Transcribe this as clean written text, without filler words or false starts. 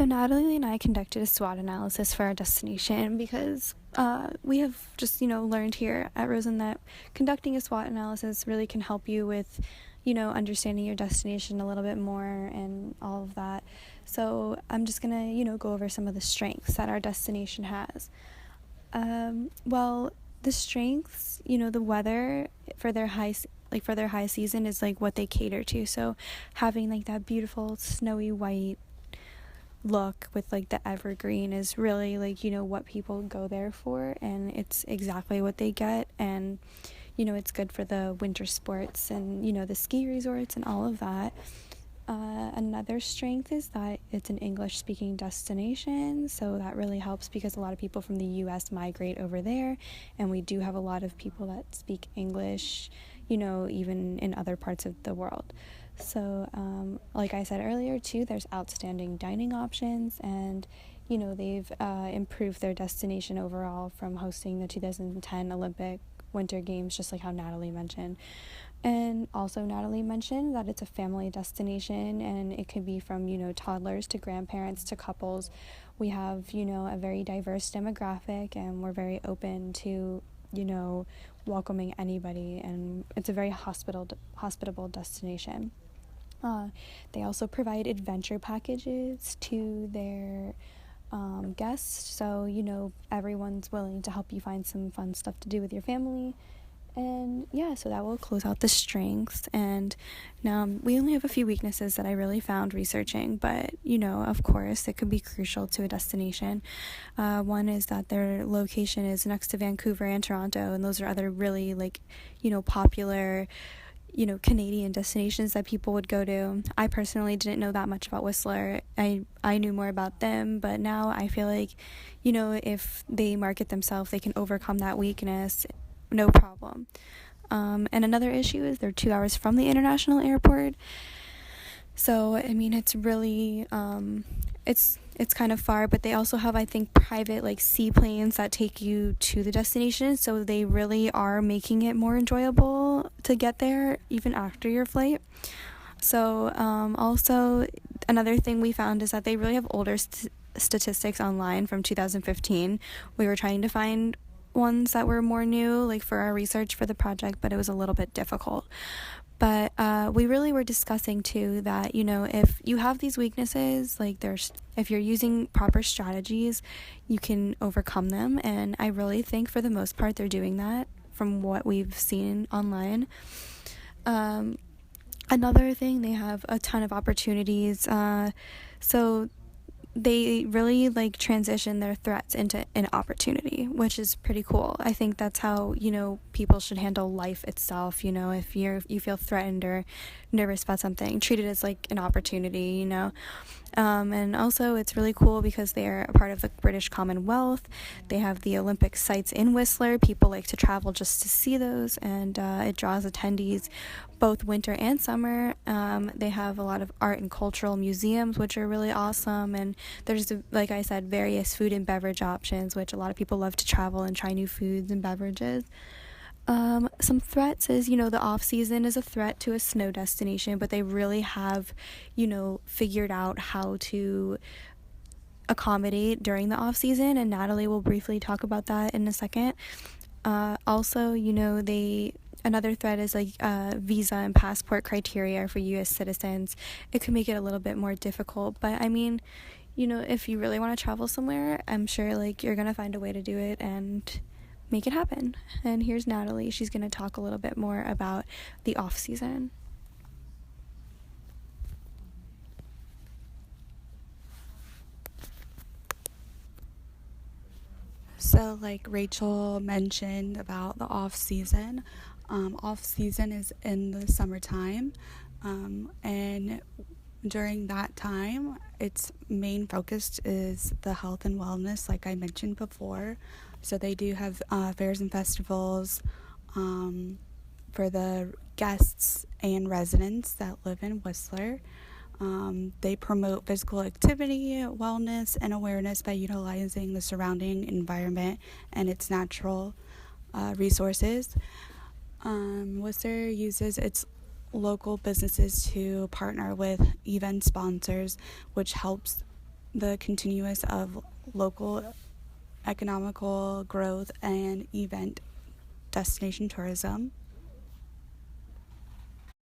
So Natalie and I conducted a SWOT analysis for our destination because we have just, learned here at Rosen that conducting a SWOT analysis really can help you with, understanding your destination a little bit more and all of that. So I'm just going to, go over some of the strengths that our destination has. Well, the strengths, the weather for their high season is like what they cater to. So having like that beautiful snowy white look with like the evergreen is really like what people go there for, and it's exactly what they get. And it's good for the winter sports and the ski resorts and all of that. Another strength is that it's an English speaking destination, so that really helps because a lot of people from the US migrate over there, and we do have a lot of people that speak English, even in other parts of the world. So like I said earlier too, there's outstanding dining options, and they've improved their destination overall from hosting the 2010 Olympic Winter Games, just like how Natalie mentioned. And also Natalie mentioned that it's a family destination, and it could be from toddlers to grandparents to couples. We have a very diverse demographic, and we're very open to welcoming anybody, and it's a very hospitable destination. They also provide adventure packages to their guests, so everyone's willing to help you find some fun stuff to do with your family. And yeah, so that will close out the strengths. And now we only have a few weaknesses that I really found researching, but of course it could be crucial to a destination. One is that their location is next to Vancouver and Toronto, and those are other really popular Canadian destinations that people would go to. I personally didn't know that much about Whistler. I knew more about them, but now I feel like if they market themselves, they can overcome that weakness no problem. And another issue is they're 2 hours from the international airport. So, it's really, it's kind of far, but they also have, I think, private, seaplanes that take you to the destination, so they really are making it more enjoyable to get there, even after your flight. So, also, another thing we found is that they really have older statistics online from 2015. We were trying to find ones that were more new, for our research for the project, but it was a little bit difficult. But we really were discussing too that if you have these weaknesses, if you're using proper strategies, you can overcome them, and I really think for the most part they're doing that from what we've seen online. Another thing, they have a ton of opportunities, so they really transition their threats into an opportunity, which is pretty cool. I think that's how people should handle life itself. If you feel threatened or nervous about something, treat it as an opportunity. And also it's really cool because they're a part of the British Commonwealth. They have the Olympic sites in Whistler. People like to travel just to see those, and it draws attendees both winter and summer. They have a lot of art and cultural museums, which are really awesome, and there's, like I said, various food and beverage options, which a lot of people love to travel and try new foods and beverages. Some threats is, the off season is a threat to a snow destination, but they really have, figured out how to accommodate during the off season, and Natalie will briefly talk about that in a second. Also, another threat is visa and passport criteria for U.S. citizens. It could make it a little bit more difficult, but if you really want to travel somewhere, I'm sure you're gonna find a way to do it and make it happen. And here's Natalie. She's going to talk a little bit more about the off season. So like Rachel mentioned about the off season is in the summertime, and during that time its main focus is the health and wellness, like I mentioned before. So they do have fairs and festivals for the guests and residents that live in Whistler. They promote physical activity, wellness, and awareness by utilizing the surrounding environment and its natural resources. Whistler uses its local businesses to partner with event sponsors, which helps the continuous of local economical growth and event destination tourism.